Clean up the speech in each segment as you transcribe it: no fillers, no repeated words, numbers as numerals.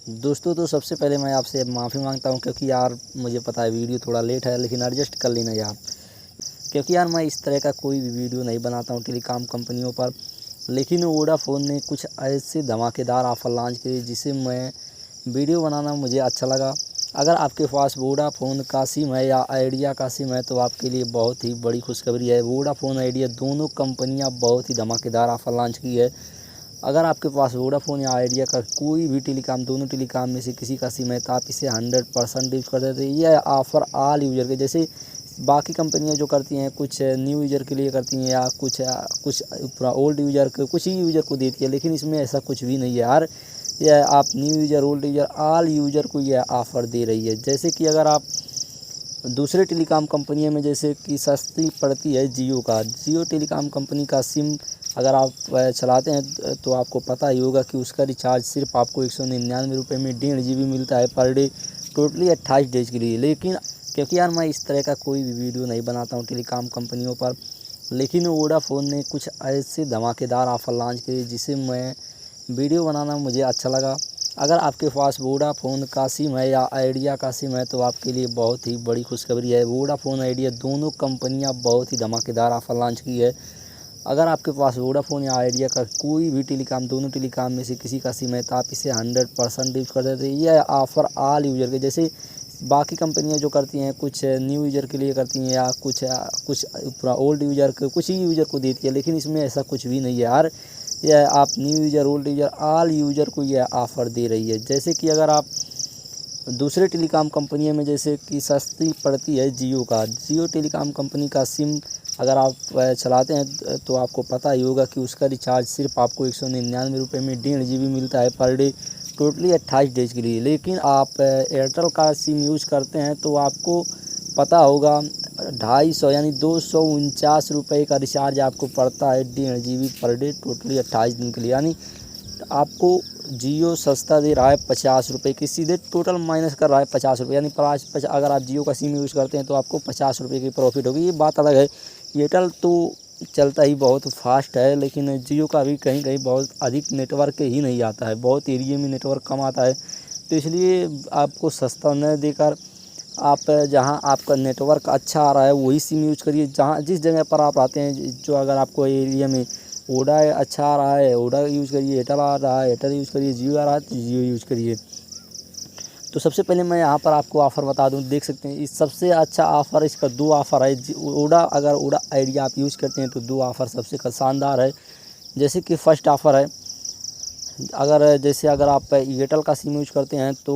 दोस्तों तो सबसे पहले मैं आपसे माफ़ी मांगता हूँ, क्योंकि यार मुझे पता है वीडियो थोड़ा लेट है, लेकिन एडजस्ट कर लेना यार। क्योंकि यार मैं इस तरह का कोई भी वीडियो नहीं बनाता हूँ टेलीकॉम कंपनियों पर। लेकिन वोडाफ़ोन ने कुछ ऐसे धमाकेदार ऑफ़र लॉन्च किए जिसे मैं वीडियो बनाना मुझे अच्छा लगा। अगर आपके पास वोडाफ़ोन का सिम है या आइडिया का सिम है तो आपके लिए बहुत ही बड़ी खुशखबरी है। वोडाफ़ोन आइडिया दोनों कंपनियां बहुत ही धमाकेदार ऑफ़र लॉन्च की है। अगर आपके पास वोडाफ़ोन या आइडिया का कोई भी टेलीकॉम, दोनों टेलीकॉम में से किसी का सिम है तो आप इसे 100% यूज़ कर देते हैं। यह ऑफ़र ऑल यूज़र के, जैसे बाकी कंपनियां जो करती हैं कुछ न्यू यूज़र के लिए करती हैं या कुछ पूरा ओल्ड यूज़र को, कुछ ही यूज़र को देती है, लेकिन इसमें ऐसा कुछ भी नहीं है यार। यह आप new user, old user, all user को यह ऑफ़र दे रही है। जैसे कि अगर आप दूसरे टेलीकॉम कंपनियों में, जैसे कि सस्ती पड़ती है जियो टेलीकॉम कंपनी का सिम अगर आप चलाते हैं तो आपको पता ही होगा कि उसका रिचार्ज सिर्फ आपको 199 रुपये में 1.5 GB मिलता है पर डे, टोटली 28 डेज के लिए। लेकिन क्योंकि यार मैं इस तरह का कोई भी वीडियो नहीं बनाता हूँ टेलीकॉम कंपनियों पर, लेकिन वोडाफ़ोन ने कुछ ऐसे धमाकेदार ऑफ़र लॉन्च किए जिसे मैं वीडियो बनाना मुझे अच्छा लगा। अगर आपके पास वोडाफ़ोन का सिम है या आइडिया का सिम है तो आपके लिए बहुत ही बड़ी खुशखबरी है। वोडाफ़ोन आइडिया दोनों कंपनियां बहुत ही धमाकेदार ऑफ़र लॉन्च की है। अगर आपके पास वोडाफ़ोन या आइडिया का कोई भी टेलीकॉम, दोनों टेलीकॉम में से किसी का सिम है तो आप इसे 100% यूज़ कर देते हैं। यह ऑफ़र ऑल यूज़र के, जैसे बाकी कंपनियां जो करती हैं कुछ न्यू यूज़र के लिए करती हैं या कुछ पूरा ओल्ड यूज़र को, कुछ ही यूज़र को देती है, लेकिन इसमें ऐसा कुछ भी नहीं है यार। यह आप new user, old user, all user को यह ऑफ़र दे रही है। जैसे कि अगर आप दूसरे टेलीकॉम कंपनियों में, जैसे कि सस्ती पड़ती है जियो टेलीकॉम कंपनी का सिम अगर आप चलाते हैं तो आपको पता ही होगा कि उसका रिचार्ज सिर्फ आपको 199 रुपये में 1.5 GB मिलता है पर डे, टोटली 28 डेज के लिए। लेकिन आप एयरटेल का सिम यूज़ करते हैं तो आपको पता होगा 250 यानी 249 रुपये का रिचार्ज आपको पड़ता है 1.5 GB पर डे, टोटली 28 दिन के लिए। यानी आपको जियो सस्ता दे रहा है 50 रुपये की, सीधे टोटल माइनस कर रहा है 50 रुपये, यानी अगर आप जियो का सिम यूज़ करते हैं तो आपको 50 रुपये की प्रॉफिट होगी। ये बात अलग है। एयरटेल तो चलता ही बहुत फास्ट है, लेकिन जियो का भी कहीं कहीं बहुत अधिक नेटवर्क ही नहीं आता है, बहुत एरिया में नेटवर्क कम आता है, तो इसलिए आपको सस्ता न देकर आप जहां आपका नेटवर्क अच्छा आ रहा है वही सिम यूज़ करिए। जहां जिस जगह पर आप रहते हैं, जो अगर आपको एरिया में वोडा अच्छा आ रहा है वोडा यूज़ करिए, एयरटेल आ रहा है एयरटेल यूज़ करिए, जियो आ रहा है तो जियो यूज़ करिए। तो सबसे पहले मैं यहाँ पर आपको ऑफ़र बता दूँ, देख सकते हैं इस सबसे अच्छा ऑफ़र, इसका 2 ऑफ़र है। अगर वोडा आइडिया आप यूज़ करते हैं तो 2 ऑफ़र सबसे शानदार है। जैसे कि फर्स्ट ऑफ़र है, अगर आप एयरटेल का सिम यूज़ करते हैं तो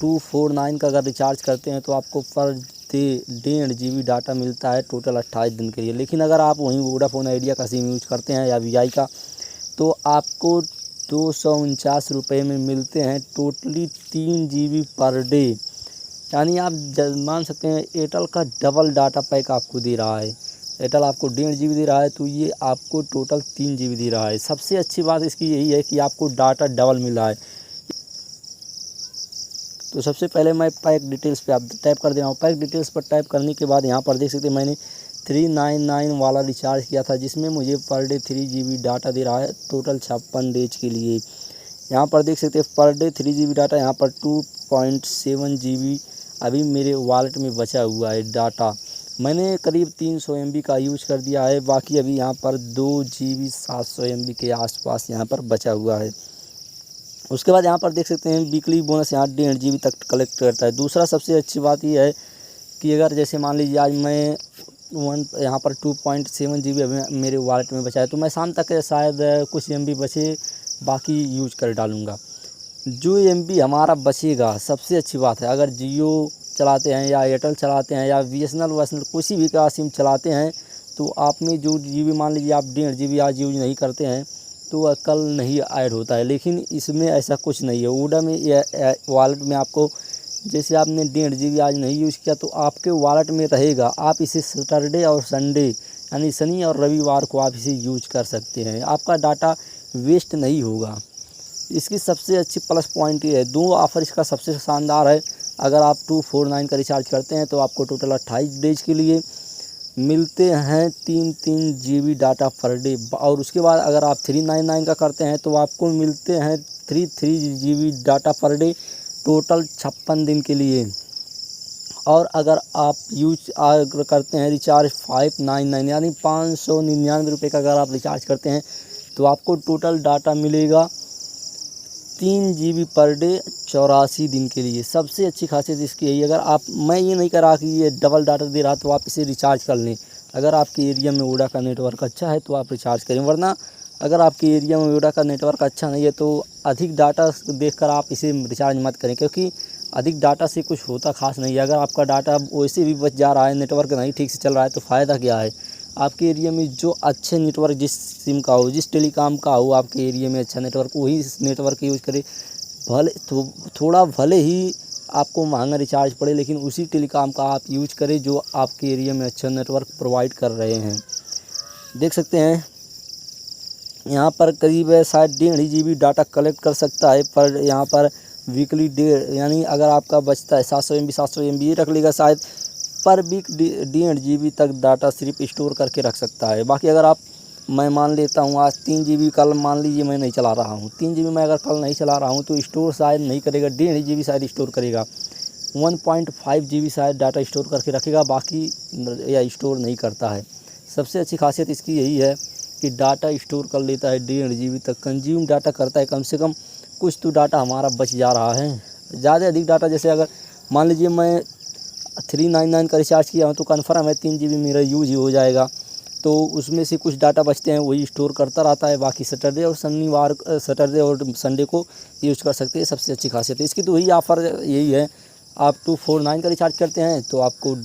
249 का अगर रिचार्ज करते हैं तो आपको पर डे 1.5 GB डाटा मिलता है टोटल 28 दिन के लिए। लेकिन अगर आप वहीं वोडाफ़ोन आइडिया का सिम यूज़ करते हैं या वी का, तो आपको 249 रुपये में मिलते हैं टोटली 3 GB पर डे। यानी आप मान सकते हैं एयरटेल का डबल डाटा पैक आपको दे रहा है। एयरटेल आपको 1.5 GB दे रहा है तो ये आपको टोटल 3 GB दे रहा है। सबसे अच्छी बात इसकी यही है कि आपको डाटा डबल मिल रहा है। तो सबसे पहले मैं पैक डिटेल्स पे आप टाइप कर दे रहा हूँ। पैक डिटेल्स पर टाइप करने के बाद यहाँ पर देख सकते हैं मैंने 399 वाला रिचार्ज किया था, जिसमें मुझे पर डे 3 GB डाटा दे रहा है टोटल 56 डेज के लिए। यहाँ पर देख सकते हैं पर डे 3 GB डाटा, यहाँ पर 2.7 GB अभी मेरे वॉलेट में बचा हुआ है डाटा। मैंने करीब 300 MB का यूज़ कर दिया है, बाकी अभी यहाँ पर 2 GB 700 MB के आसपास यहाँ पर बचा हुआ है। उसके बाद यहाँ पर देख सकते हैं वीकली बोनस यहाँ 1.5 GB तक कलेक्ट करता है। दूसरा सबसे अच्छी बात ये है कि अगर जैसे मान लीजिए आज मैं यहाँ पर 2.7 GB अभी मेरे वॉलेट में बचा है, तो मैं शाम तक शायद कुछ MB बचे बाकी यूज कर डालूँगा। जो MB हमारा बचेगा, सबसे अच्छी बात है, अगर जियो चलाते हैं या एयरटेल चलाते हैं या BSNL किसी भी का सिम चलाते हैं तो आप में जो GB मान लीजिए आप 1.5 GB आज यूज नहीं करते हैं तो कल नहीं ऐड होता है। लेकिन इसमें ऐसा कुछ नहीं है। वोडा में वॉलेट में आपको जैसे आपने 1.5 GB आज नहीं यूज़ किया तो आपके वॉलेट में रहेगा। आप इसे सैटरडे और संडे यानी शनि और रविवार को आप इसे यूज कर सकते हैं, आपका डाटा वेस्ट नहीं होगा। इसकी सबसे अच्छी प्लस पॉइंट ये है, 2 ऑफ़र इसका सबसे शानदार है। अगर आप 249 का रिचार्ज करते हैं तो आपको टोटल 28 डेज के लिए मिलते हैं 3 GB डाटा पर डे, और उसके बाद अगर आप 399 का करते हैं तो आपको मिलते हैं 3 GB data per day, total 56 दिन के लिए। और अगर आप यूज करते हैं रिचार्ज 599 यानी 599 रुपये का अगर आप रिचार्ज करते हैं तो आपको टोटल डाटा मिलेगा 3 GB पर डे 84 दिन के लिए। सबसे अच्छी खासियत इसकी यही, अगर आप, मैं ये नहीं करा कि ये डबल डाटा दे रहा तो आप इसे रिचार्ज कर लें। अगर आपके एरिया में वोडा का नेटवर्क अच्छा है तो आप रिचार्ज करें, वरना अगर आपके एरिया में वोडा का नेटवर्क अच्छा नहीं है तो अधिक डाटा देखकर आप इसे रिचार्ज मत करें, क्योंकि अधिक डाटा से कुछ होता खास नहीं है। अगर आपका डाटा वैसे भी बच जा रहा है, नेटवर्क नहीं ठीक से चल रहा है तो फ़ायदा क्या है। आपके एरिया में जो अच्छे नेटवर्क, जिस सिम का हो, जिस टेलीकॉम का हो, आपके एरिया में अच्छा नेटवर्क, वही नेटवर्क यूज़ करें। भले तो थोड़ा भले ही आपको महंगा रिचार्ज पड़े, लेकिन उसी टेलीकॉम का आप यूज करें जो आपके एरिया में अच्छा नेटवर्क प्रोवाइड कर रहे हैं। देख सकते हैं यहाँ पर करीब शायद 1.5 GB डाटा कलेक्ट कर सकता है पर यहाँ पर वीकली 1.5, यानी अगर आपका बचता है 700 MB ये रख लेगा, शायद पर वीक 1.5 GB तक डाटा सिर्फ स्टोर करके रख सकता है। बाकी अगर आप, मैं मान लेता हूँ आज 3 GB, कल मान लीजिए मैं नहीं चला रहा हूँ, 3 GB मैं अगर कल नहीं चला रहा हूँ तो स्टोर शायद नहीं करेगा, 1.5 GB शायद स्टोर करेगा, 1.5 GB शायद डाटा स्टोर करके रखेगा, बाकी या स्टोर नहीं करता है। सबसे अच्छी खासियत इसकी यही है कि डाटा स्टोर कर लेता है 1.5 GB तक, कंज्यूम डाटा करता है, कम से कम कुछ तो डाटा हमारा बच जा रहा है। ज़्यादा अधिक डाटा, जैसे अगर मान लीजिए मैं 399 का रिचार्ज किया हूँ तो कन्फर्म है 3 GB मेरा यूज ही हो जाएगा, तो उसमें से कुछ डाटा बचते हैं वही स्टोर करता रहता है, बाकी सैटरडे और संडे को यूज कर सकते हैं। सबसे अच्छी खासियत है इसकी। तो वही ऑफ़र यही है, आप 249 का रिचार्ज करते हैं तो आपको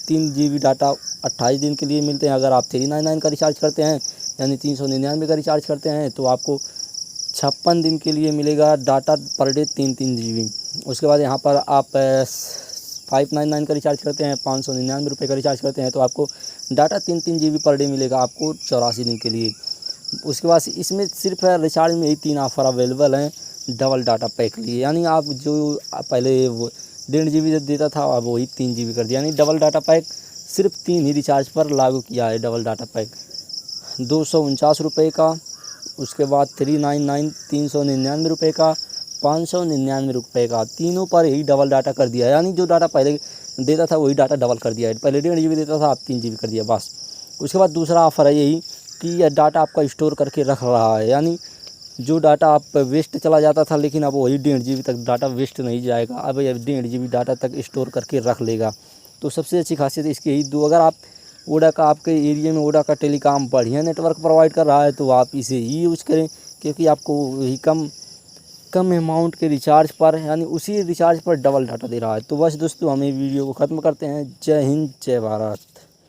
3 GB डाटा 28 दिन के लिए मिलते हैं। अगर आप 399 का रिचार्ज करते हैं यानी 399 का रिचार्ज करते हैं तो आपको 56 दिन के लिए मिलेगा डाटा पर डे 3 GB। उसके बाद यहाँ पर आप 599 का रिचार्ज करते हैं, 599 रुपये का रिचार्ज करते हैं तो आपको डाटा 3 GB पर डे मिलेगा आपको 84 दिन के लिए। उसके बाद इसमें सिर्फ रिचार्ज में ही 3 ऑफ़र अवेलेबल हैं डबल डाटा पैक लिए, यानी आप जो पहले वो 1.5 GB देता था अब वही 3 GB कर दिया, यानी डबल डाटा पैक सिर्फ 3 ही रिचार्ज पर लागू किया है। डबल डाटा पैक 249 रुपये का, उसके बाद 399 399 रुपये का, 599 रुपये का, तीनों पर ही डबल डाटा कर दिया है। यानी जो डाटा पहले देता था वही डाटा डबल कर दिया है, पहले 1.5 GB देता था अब 3 GB कर दिया बस। उसके बाद दूसरा ऑफ़र है यही कि यह डाटा आपका स्टोर करके रख रहा है, यानी जो डाटा आप वेस्ट चला जाता था लेकिन अब वही 1.5 GB तक डाटा वेस्ट नहीं जाएगा, अब यह 1.5 GB डाटा तक स्टोर करके रख लेगा। तो सबसे अच्छी खासियत इसकी यही दो। अगर आप वोडा का, आपके एरिया में वोडा का टेलीकॉम बढ़िया नेटवर्क प्रोवाइड कर रहा है तो आप इसे ही यूज़ करें, क्योंकि आपको वही कम अमाउंट के रिचार्ज पर, यानी उसी रिचार्ज पर डबल डाटा दे रहा है। तो बस दोस्तों हम ये वीडियो को ख़त्म करते हैं। जय हिंद, जय भारत।